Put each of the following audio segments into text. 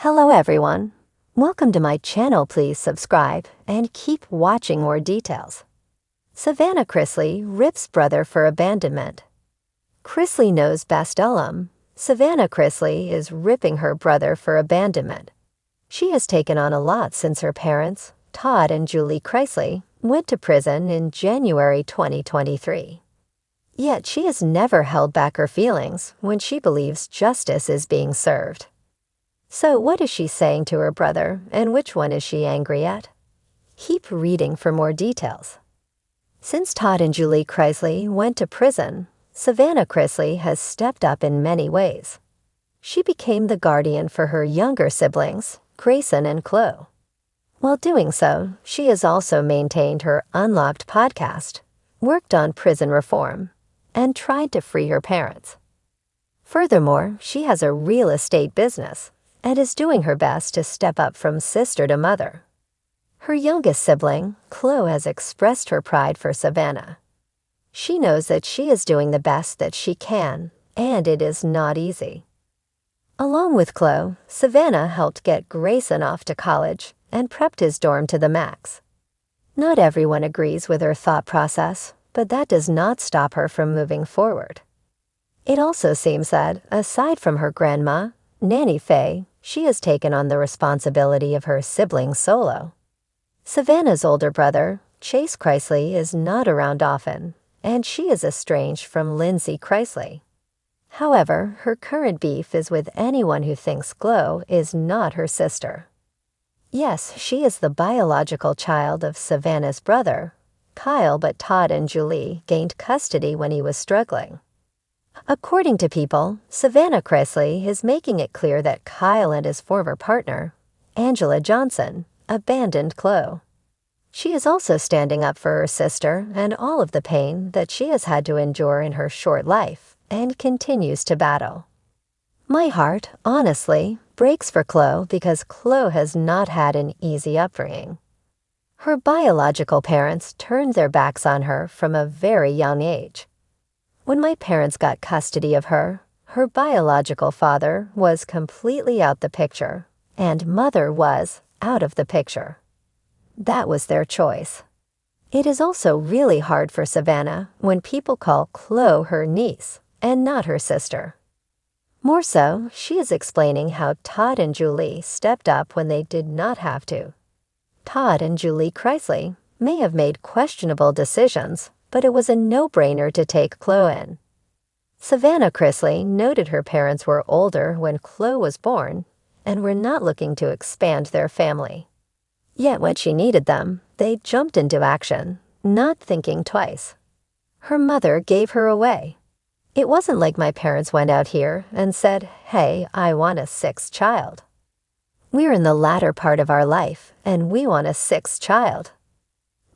Hello everyone. Welcome to my channel. Please subscribe and keep watching more details. Savannah Chrisley rips brother for abandonment. Chrisley knows best. Savannah Chrisley is ripping her brother for abandonment. She has taken on a lot since her parents, Todd and Julie Chrisley, went to prison in January 2023. Yet she has never held back her feelings when she believes justice is being served. So what is she saying to her brother, and which one is she angry at? Keep reading for more details. Since Todd and Julie Chrisley went to prison, Savannah Chrisley has stepped up in many ways. She became the guardian for her younger siblings, Grayson and Chloe. While doing so, she has also maintained her Unlocked podcast, worked on prison reform, and tried to free her parents. Furthermore, she has a real estate business and is doing her best to step up from sister to mother. Her youngest sibling, Chloe, has expressed her pride for Savannah. She knows that she is doing the best that she can, and it is not easy. Along with Chloe, Savannah helped get Grayson off to college and prepped his dorm to the max. Not everyone agrees with her thought process, but that does not stop her from moving forward. It also seems that, aside from her grandma, Nanny Faye, she has taken on the responsibility of her siblings solo. Savannah's older brother, Chase Chrisley, is not around often, and she is estranged from Lindsay Chrisley. However, her current beef is with anyone who thinks Chloe is not her sister. Yes, she is the biological child of Savannah's brother, Kyle, but Todd and Julie gained custody when he was struggling. According to People, Savannah Chrisley is making it clear that Kyle and his former partner, Angela Johnson, abandoned Chloe. She is also standing up for her sister and all of the pain that she has had to endure in her short life and continues to battle. My heart, honestly, breaks for Chloe because Chloe has not had an easy upbringing. Her biological parents turned their backs on her from a very young age. When my parents got custody of her, her biological father was completely out the picture, and mother was out of the picture. That was their choice. It is also really hard for Savannah when people call Chloe her niece and not her sister. More so, she is explaining how Todd and Julie stepped up when they did not have to. Todd and Julie Chrisley may have made questionable decisions, but it was a no-brainer to take Chloe in. Savannah Chrisley noted her parents were older when Chloe was born and were not looking to expand their family. Yet when she needed them, they jumped into action, not thinking twice. Her mother gave her away. It wasn't like my parents went out here and said, "Hey, I want a sixth child." We're in the latter part of our life, and we want a sixth child.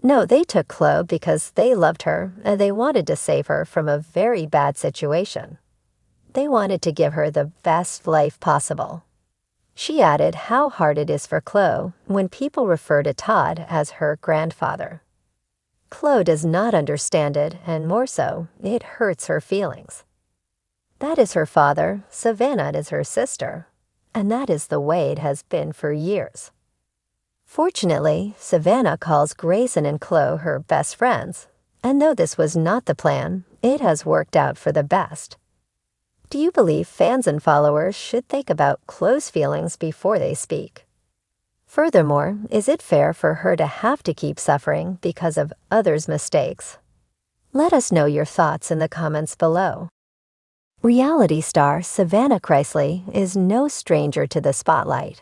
No, they took Chloe because they loved her and they wanted to save her from a very bad situation. They wanted to give her the best life possible. She added how hard it is for Chloe when people refer to Todd as her grandfather. Chloe does not understand it, and more so, it hurts her feelings. That is her father, Savannah is her sister, and that is the way it has been for years. Fortunately, Savannah calls Grayson and Chloe her best friends, and though this was not the plan, it has worked out for the best. Do you believe fans and followers should think about Chloe's feelings before they speak? Furthermore, is it fair for her to have to keep suffering because of others' mistakes? Let us know your thoughts in the comments below. Reality star Savannah Chrisley is no stranger to the spotlight.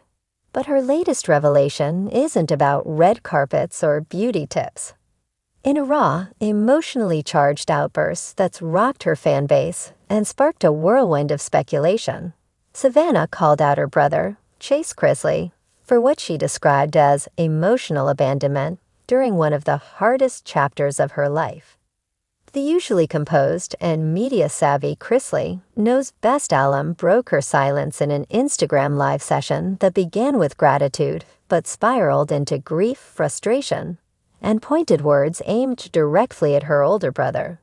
But her latest revelation isn't about red carpets or beauty tips. In a raw, emotionally charged outburst that's rocked her fan base and sparked a whirlwind of speculation, Savannah called out her brother, Chase Chrisley, for what she described as emotional abandonment during one of the hardest chapters of her life. The usually composed and media-savvy Chrisley knows best. Broke her silence in an Instagram live session that began with gratitude but spiraled into grief, frustration, and pointed words aimed directly at her older brother.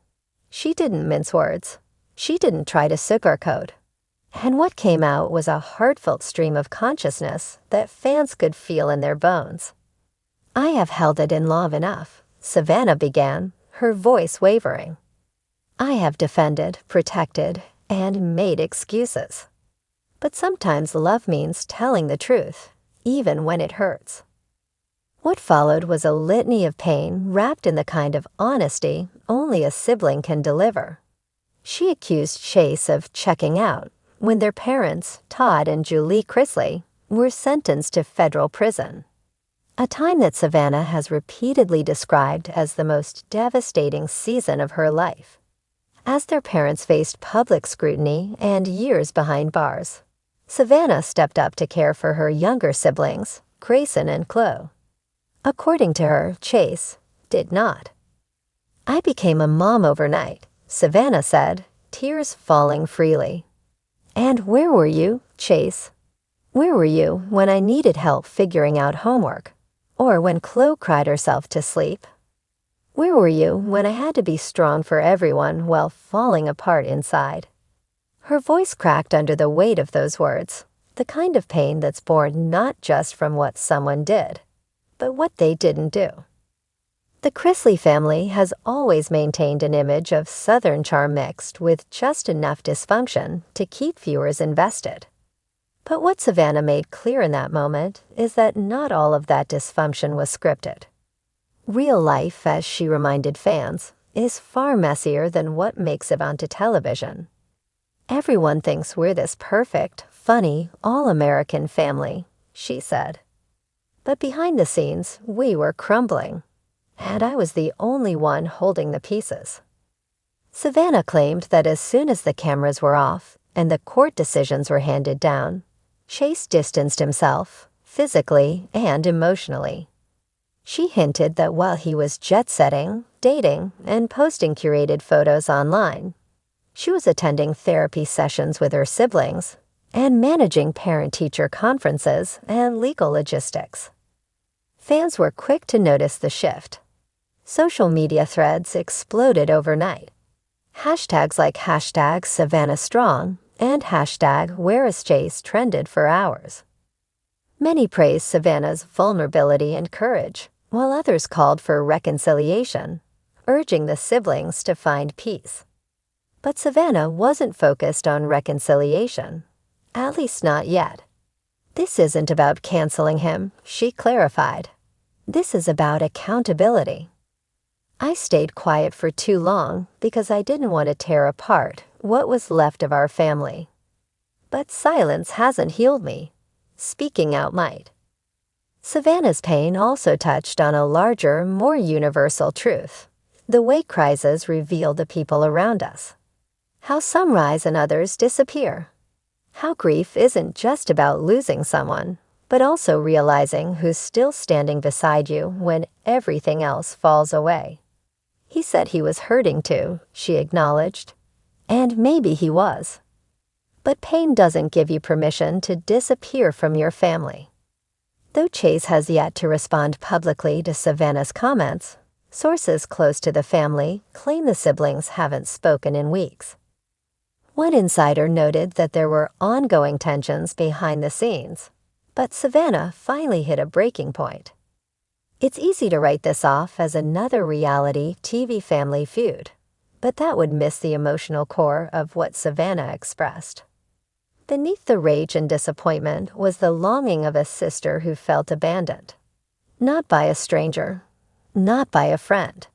She didn't mince words. She didn't try to sugarcoat. And what came out was a heartfelt stream of consciousness that fans could feel in their bones. "I have held it in long enough," Savannah began, her voice wavering. "I have defended, protected, and made excuses. But sometimes love means telling the truth, even when it hurts." What followed was a litany of pain wrapped in the kind of honesty only a sibling can deliver. She accused Chase of checking out when their parents, Todd and Julie Chrisley, were sentenced to federal prison, a time that Savannah has repeatedly described as the most devastating season of her life. As their parents faced public scrutiny and years behind bars, Savannah stepped up to care for her younger siblings, Grayson and Chloe. According to her, Chase did not. "I became a mom overnight," Savannah said, tears falling freely. "And where were you, Chase? Where were you when I needed help figuring out homework? Or when Chloe cried herself to sleep? Where were you when I had to be strong for everyone while falling apart inside?" Her voice cracked under the weight of those words, the kind of pain that's born not just from what someone did, but what they didn't do. The Chrisley family has always maintained an image of Southern charm mixed with just enough dysfunction to keep viewers invested. But what Savannah made clear in that moment is that not all of that dysfunction was scripted. Real life, as she reminded fans, is far messier than what makes it onto television. "Everyone thinks we're this perfect, funny, all-American family," she said. "But behind the scenes, we were crumbling. And I was the only one holding the pieces." Savannah claimed that as soon as the cameras were off and the court decisions were handed down, Chase distanced himself, physically and emotionally. She hinted that while he was jet-setting, dating, and posting curated photos online, she was attending therapy sessions with her siblings and managing parent-teacher conferences and legal logistics. Fans were quick to notice the shift. Social media threads exploded overnight. Hashtags like #SavannahStrong and #WhereIsChase trended for hours. Many praised Savannah's vulnerability and courage, while others called for reconciliation, urging the siblings to find peace. But Savannah wasn't focused on reconciliation, at least not yet. "This isn't about canceling him," she clarified. "This is about accountability. I stayed quiet for too long because I didn't want to tear apart what was left of our family. But silence hasn't healed me. Speaking out might." Savannah's pain also touched on a larger, more universal truth: the way crises reveal the people around us. How some rise and others disappear. How grief isn't just about losing someone, but also realizing who's still standing beside you when everything else falls away. "He said he was hurting too," she acknowledged. And maybe he was. But pain doesn't give you permission to disappear from your family. Though Chase has yet to respond publicly to Savannah's comments, sources close to the family claim the siblings haven't spoken in weeks. One insider noted that there were ongoing tensions behind the scenes, but Savannah finally hit a breaking point. It's easy to write this off as another reality TV family feud, but that would miss the emotional core of what Savannah expressed. Beneath the rage and disappointment was the longing of a sister who felt abandoned. Not by a stranger, not by a friend,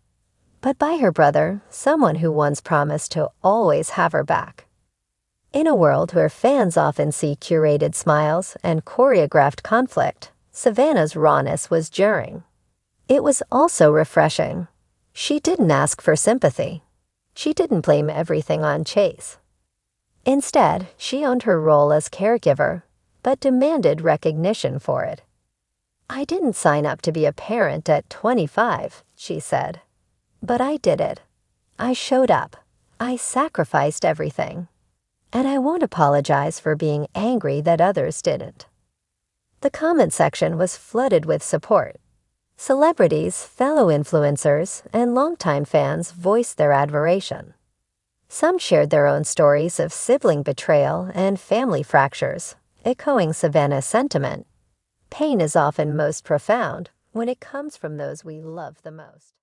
but by her brother, someone who once promised to always have her back. In a world where fans often see curated smiles and choreographed conflict, Savannah's rawness was jarring. It was also refreshing. She didn't ask for sympathy. She didn't blame everything on Chase. Instead, she owned her role as caregiver, but demanded recognition for it. "I didn't sign up to be a parent at 25, she said. "But I did it. I showed up. I sacrificed everything. And I won't apologize for being angry that others didn't." The comment section was flooded with support. Celebrities, fellow influencers, and longtime fans voiced their admiration. Some shared their own stories of sibling betrayal and family fractures, echoing Savannah's sentiment. Pain is often most profound when it comes from those we love the most.